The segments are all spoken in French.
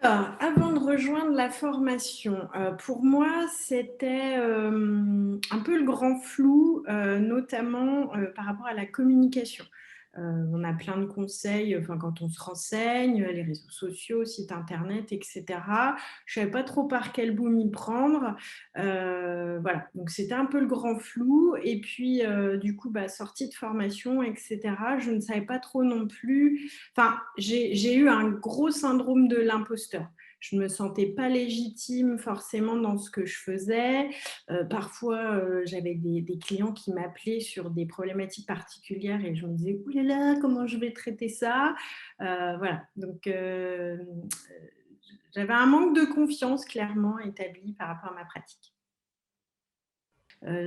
Avant de rejoindre la formation, pour moi, c'était, un peu le grand flou, notamment, par rapport à la communication. On a plein de conseils, enfin, quand on se renseigne, les réseaux sociaux, sites internet et cetera. Je savais pas trop par quel bout m'y prendre, voilà, donc c'était un peu le grand flou et puis, du coup, bah, sortie de formation et cetera, je ne savais pas trop non plus. Enfin, j'ai eu un gros syndrome de l'imposteur. Je ne me sentais pas légitime forcément dans ce que je faisais. Parfois, j'avais des clients qui m'appelaient sur des problématiques particulières et je me disais: «Ouh là là, comment je vais traiter ça?» Voilà, donc j'avais un manque de confiance clairement établi par rapport à ma pratique.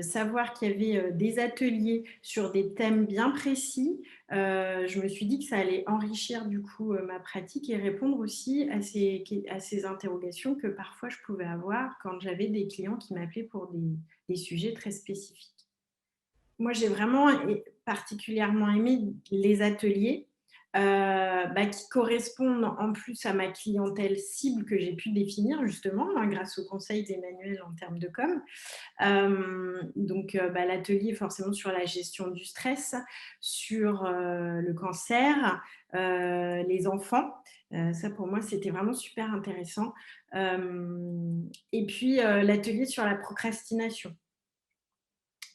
Savoir qu'il y avait, des ateliers sur des thèmes bien précis, je me suis dit que ça allait enrichir du coup, ma pratique et répondre aussi à ces interrogations que parfois je pouvais avoir quand j'avais des clients qui m'appelaient pour des sujets très spécifiques. Moi, j'ai vraiment particulièrement aimé les ateliers, bah, qui correspondent en plus à ma clientèle cible que j'ai pu définir justement, hein, grâce aux conseils d'Emmanuel en termes de com. Donc, bah, l'atelier forcément sur la gestion du stress, sur, le cancer, les enfants. Ça pour moi, c'était vraiment super intéressant. Et puis, l'atelier sur la procrastination.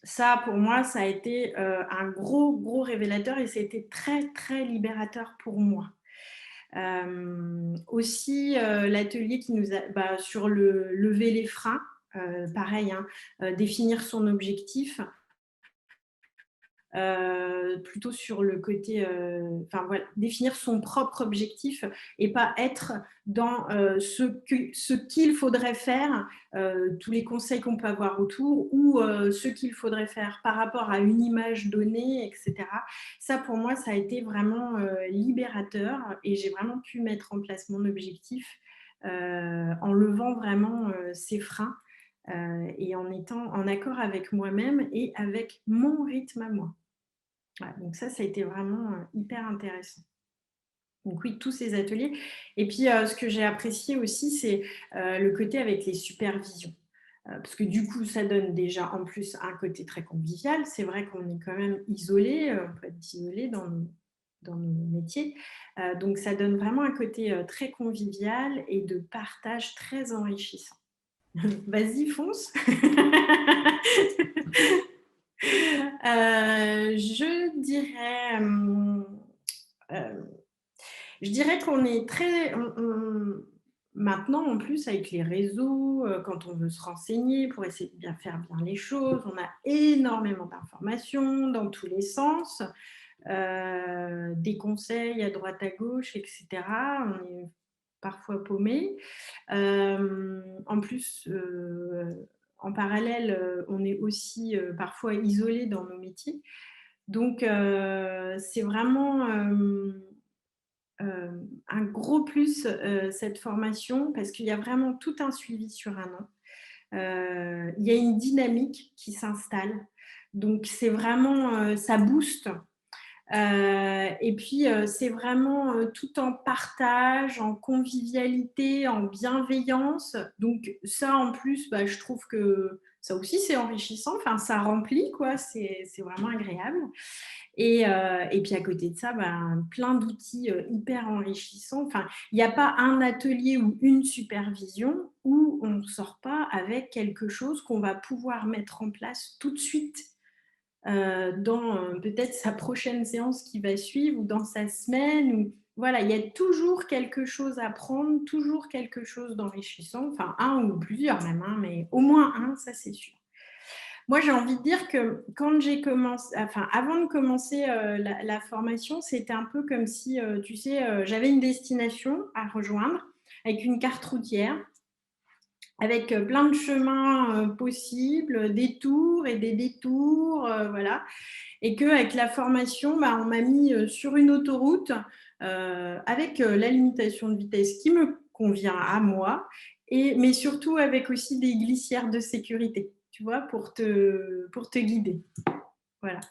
Ça, pour moi, ça a été, un gros, gros révélateur et c'était très, très libérateur pour moi. Aussi, l'atelier qui nous a bah, sur le lever les freins, pareil, hein, définir son objectif, plutôt sur le côté, enfin voilà, définir son propre objectif et pas être dans, ce qu'il faudrait faire, tous les conseils qu'on peut avoir autour ou, ce qu'il faudrait faire par rapport à une image donnée et cetera. Ça pour moi, ça a été vraiment, libérateur et j'ai vraiment pu mettre en place mon objectif, en levant vraiment, ces freins, et en étant en accord avec moi-même et avec mon rythme à moi. Ouais, donc ça a été vraiment, hyper intéressant. Donc oui, tous ces ateliers et puis, ce que j'ai apprécié aussi, c'est, le côté avec les supervisions. Parce que du coup, ça donne déjà en plus un côté très convivial. C'est vrai qu'on est quand même isolé, on peut être isolé dans nos métiers. Donc ça donne vraiment un côté, très convivial et de partage très enrichissant. Vas-y, fonce! Je dirais, je dirais qu'on est très maintenant en plus avec les réseaux, quand on veut se renseigner pour essayer de bien faire bien les choses, on a énormément d'informations dans tous les sens, des conseils à droite à gauche et cetera. On est parfois paumé. En plus, en parallèle, on est aussi, parfois isolé dans nos métiers. Donc c'est vraiment, un gros plus, cette formation parce qu'il y a vraiment tout un suivi sur un an. Il y a une dynamique qui s'installe. Donc c'est vraiment, ça booste. Et puis, c'est vraiment, tout en partage, en convivialité, en bienveillance. Donc ça, en plus, bah, je trouve que ça aussi, c'est enrichissant. Enfin, ça remplit, quoi. C'est vraiment agréable. Et puis à côté de ça, ben, plein d'outils, hyper enrichissants. Enfin, il n'y a pas un atelier ou une supervision où on ne sort pas avec quelque chose qu'on va pouvoir mettre en place tout de suite, dans, peut-être sa prochaine séance qui va suivre ou dans sa semaine ou voilà, il y a toujours quelque chose à prendre, toujours quelque chose d'enrichissant, enfin un ou plusieurs même, hein, mais au moins un, ça c'est sûr. Moi, j'ai envie de dire que quand j'ai commencé, enfin, avant de commencer la formation, c'était un peu comme si, tu sais, j'avais une destination à rejoindre avec une carte routière, avec plein de chemins possibles, des tours et des détours, voilà. Et qu'avec la formation, bah, on m'a mis sur une autoroute avec la limitation de vitesse qui me convient à moi, mais surtout avec aussi des glissières de sécurité, tu vois, pour te guider. Voilà.